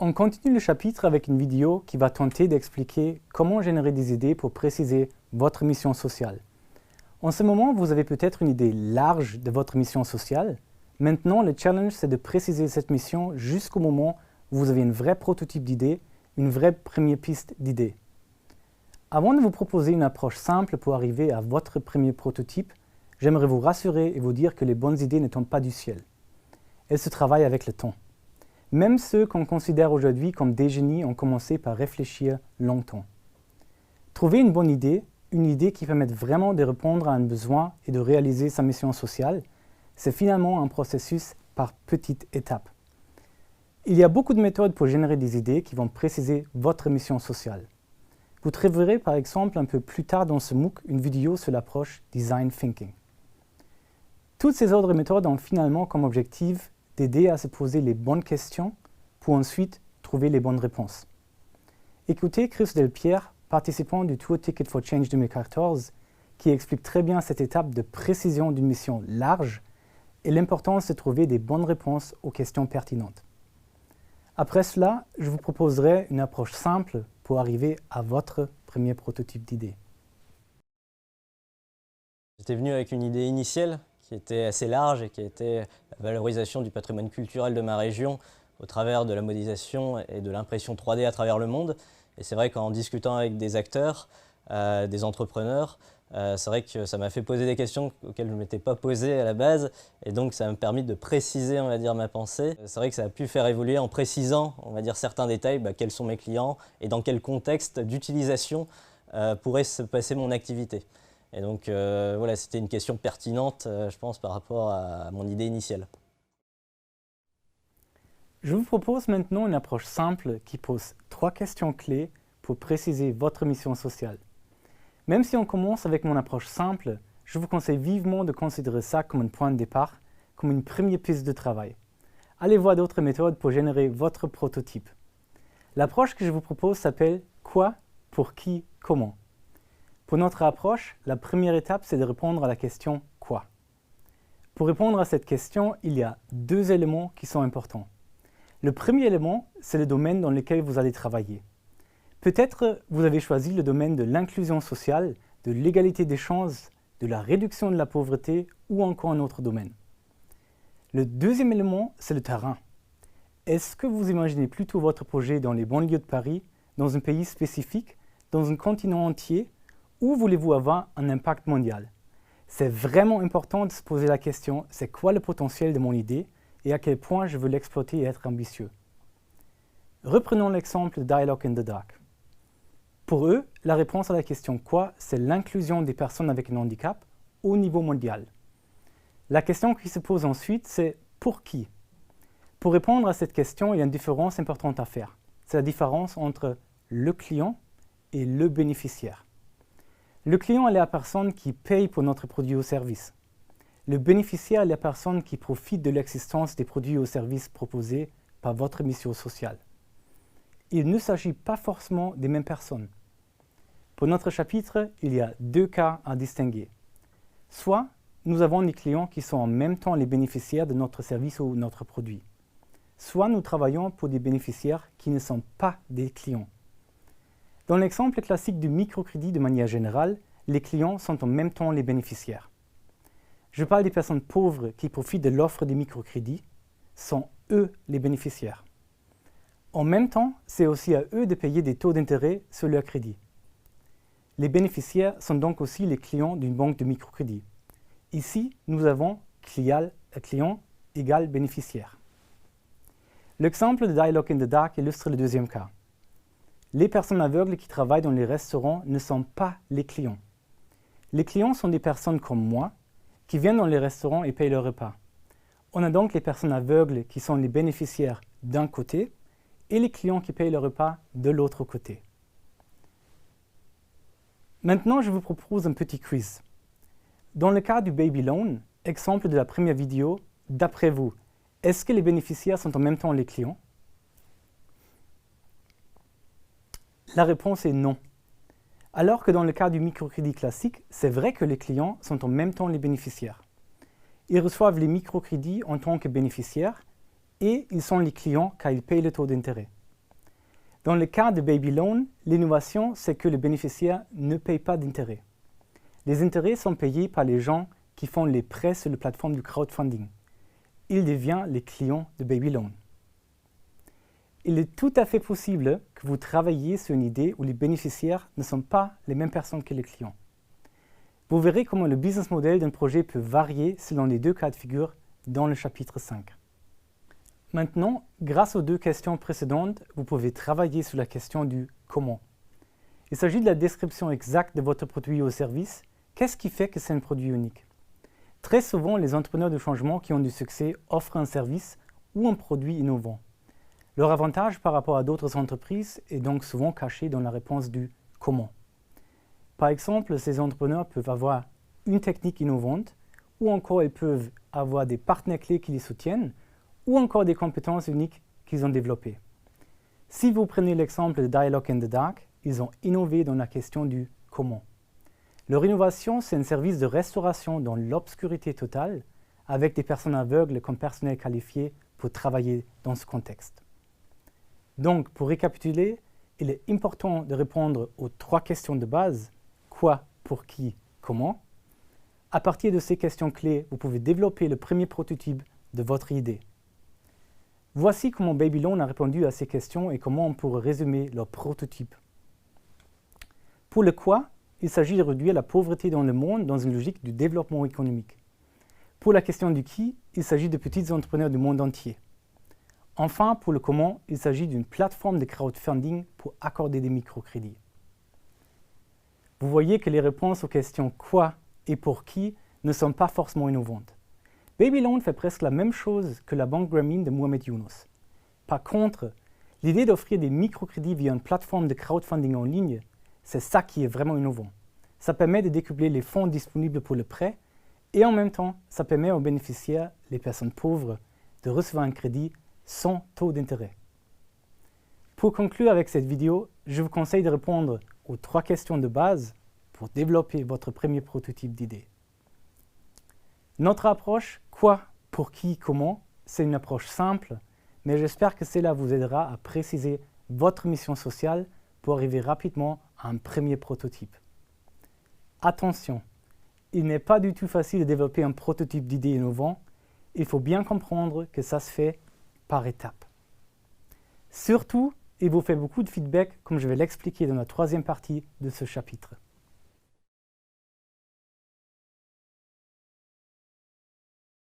On continue le chapitre avec une vidéo qui va tenter d'expliquer comment générer des idées pour préciser votre mission sociale. En ce moment, vous avez peut-être une idée large de votre mission sociale. Maintenant, le challenge, c'est de préciser cette mission jusqu'au moment où vous avez un vrai prototype d'idée, une vraie première piste d'idée. Avant de vous proposer une approche simple pour arriver à votre premier prototype, j'aimerais vous rassurer et vous dire que les bonnes idées ne tombent pas du ciel. Elles se travaillent avec le temps. Même ceux qu'on considère aujourd'hui comme des génies ont commencé par réfléchir longtemps. Trouver une bonne idée, une idée qui permette vraiment de répondre à un besoin et de réaliser sa mission sociale, c'est finalement un processus par petites étapes. Il y a beaucoup de méthodes pour générer des idées qui vont préciser votre mission sociale. Vous trouverez par exemple un peu plus tard dans ce MOOC une vidéo sur l'approche Design Thinking. Toutes ces autres méthodes ont finalement comme objectif d'aider à se poser les bonnes questions pour ensuite trouver les bonnes réponses. Écoutez Chris Delpierre, participant du Tour Ticket for Change 2014, qui explique très bien cette étape de précision d'une mission large et l'importance de trouver des bonnes réponses aux questions pertinentes. Après cela, je vous proposerai une approche simple pour arriver à votre premier prototype d'idée. J'étais venu avec une idée initiale qui était assez large et qui était la valorisation du patrimoine culturel de ma région au travers de la modélisation et de l'impression 3D à travers le monde. Et c'est vrai qu'en discutant avec des acteurs, des entrepreneurs, c'est vrai que ça m'a fait poser des questions auxquelles je ne m'étais pas posé à la base et donc ça m'a permis de préciser, on va dire, ma pensée. C'est vrai que ça a pu faire évoluer en précisant, on va dire, certains détails, quels sont mes clients et dans quel contexte d'utilisation pourrait se passer mon activité. Et donc voilà, c'était une question pertinente, je pense, par rapport à mon idée initiale. Je vous propose maintenant une approche simple qui pose 3 questions clés pour préciser votre mission sociale. Même si on commence avec mon approche simple, je vous conseille vivement de considérer ça comme un point de départ, comme une première piste de travail. Allez voir d'autres méthodes pour générer votre prototype. L'approche que je vous propose s'appelle « Quoi, pour qui, comment ». Pour notre approche, la première étape, c'est de répondre à la question « Quoi ». Pour répondre à cette question, il y a 2 éléments qui sont importants. Le premier élément, c'est le domaine dans lequel vous allez travailler. Peut-être vous avez choisi le domaine de l'inclusion sociale, de l'égalité des chances, de la réduction de la pauvreté ou encore un autre domaine. Le deuxième élément, c'est le terrain. Est-ce que vous imaginez plutôt votre projet dans les banlieues de Paris, dans un pays spécifique, dans un continent entier, ou voulez-vous avoir un impact mondial? C'est vraiment important de se poser la question, c'est quoi le potentiel de mon idée et à quel point je veux l'exploiter et être ambitieux. Reprenons l'exemple de Dialogue in the Dark. Pour eux, la réponse à la question « Quoi » c'est l'inclusion des personnes avec un handicap au niveau mondial. La question qui se pose ensuite, c'est « Pour qui ?» Pour répondre à cette question, il y a une différence importante à faire. C'est la différence entre le client et le bénéficiaire. Le client est la personne qui paye pour notre produit ou service. Le bénéficiaire est la personne qui profite de l'existence des produits ou services proposés par votre mission sociale. Il ne s'agit pas forcément des mêmes personnes. Pour notre chapitre, il y a 2 cas à distinguer. Soit nous avons des clients qui sont en même temps les bénéficiaires de notre service ou notre produit. Soit nous travaillons pour des bénéficiaires qui ne sont pas des clients. Dans l'exemple classique du microcrédit de manière générale, les clients sont en même temps les bénéficiaires. Je parle des personnes pauvres qui profitent de l'offre des microcrédits, sont eux les bénéficiaires. En même temps, c'est aussi à eux de payer des taux d'intérêt sur leur crédit. Les bénéficiaires sont donc aussi les clients d'une banque de microcrédit. Ici, nous avons client égale bénéficiaire. L'exemple de Dialogue in the Dark illustre le deuxième cas. Les personnes aveugles qui travaillent dans les restaurants ne sont pas les clients. Les clients sont des personnes comme moi qui viennent dans les restaurants et payent leur repas. On a donc les personnes aveugles qui sont les bénéficiaires d'un côté et les clients qui payent leur repas de l'autre côté. Maintenant, je vous propose un petit quiz. Dans le cas du Baby Loan, exemple de la première vidéo, d'après vous, est-ce que les bénéficiaires sont en même temps les clients? La réponse est non. Alors que dans le cas du microcrédit classique, c'est vrai que les clients sont en même temps les bénéficiaires. Ils reçoivent les microcrédits en tant que bénéficiaires et ils sont les clients car ils payent le taux d'intérêt. Dans le cas de Baby Loan, l'innovation, c'est que le bénéficiaire ne paye pas d'intérêt. Les intérêts sont payés par les gens qui font les prêts sur la plateforme du crowdfunding. Ils deviennent les clients de Baby Loan. Il est tout à fait possible que vous travailliez sur une idée où les bénéficiaires ne sont pas les mêmes personnes que les clients. Vous verrez comment le business model d'un projet peut varier selon les deux cas de figure dans le chapitre 5. Maintenant, grâce aux deux questions précédentes, vous pouvez travailler sur la question du « comment ». Il s'agit de la description exacte de votre produit ou service. Qu'est-ce qui fait que c'est un produit unique? Très souvent, les entrepreneurs de changement qui ont du succès offrent un service ou un produit innovant. Leur avantage par rapport à d'autres entreprises est donc souvent caché dans la réponse du « comment ». Par exemple, ces entrepreneurs peuvent avoir une technique innovante, ou encore ils peuvent avoir des partenaires clés qui les soutiennent, ou encore des compétences uniques qu'ils ont développées. Si vous prenez l'exemple de Dialogue in the Dark, ils ont innové dans la question du « comment ». Leur innovation, c'est un service de restauration dans l'obscurité totale, avec des personnes aveugles comme personnel qualifié pour travailler dans ce contexte. Donc, pour récapituler, il est important de répondre aux trois questions de base: quoi, pour qui, comment. À partir de ces questions clés, vous pouvez développer le premier prototype de votre idée. Voici comment Baby Loan a répondu à ces questions et comment on pourrait résumer leur prototype. Pour le quoi, il s'agit de réduire la pauvreté dans le monde dans une logique du développement économique. Pour la question du qui, il s'agit de petits entrepreneurs du monde entier. Enfin, pour le comment, il s'agit d'une plateforme de crowdfunding pour accorder des microcrédits. Vous voyez que les réponses aux questions « quoi » et « pour qui » ne sont pas forcément innovantes. Baby Loan fait presque la même chose que la banque Grameen de Mohamed Yunus. Par contre, l'idée d'offrir des microcrédits via une plateforme de crowdfunding en ligne, c'est ça qui est vraiment innovant. Ça permet de décupler les fonds disponibles pour le prêt et en même temps, ça permet aux bénéficiaires, les personnes pauvres, de recevoir un crédit sans taux d'intérêt. Pour conclure avec cette vidéo, je vous conseille de répondre aux trois questions de base pour développer votre premier prototype d'idée. Notre approche « quoi, pour qui, comment » c'est une approche simple, mais j'espère que cela vous aidera à préciser votre mission sociale pour arriver rapidement à un premier prototype. Attention, il n'est pas du tout facile de développer un prototype d'idée innovant. Il faut bien comprendre que ça se fait par étapes. Surtout, il vous fait beaucoup de feedback comme je vais l'expliquer dans la troisième partie de ce chapitre.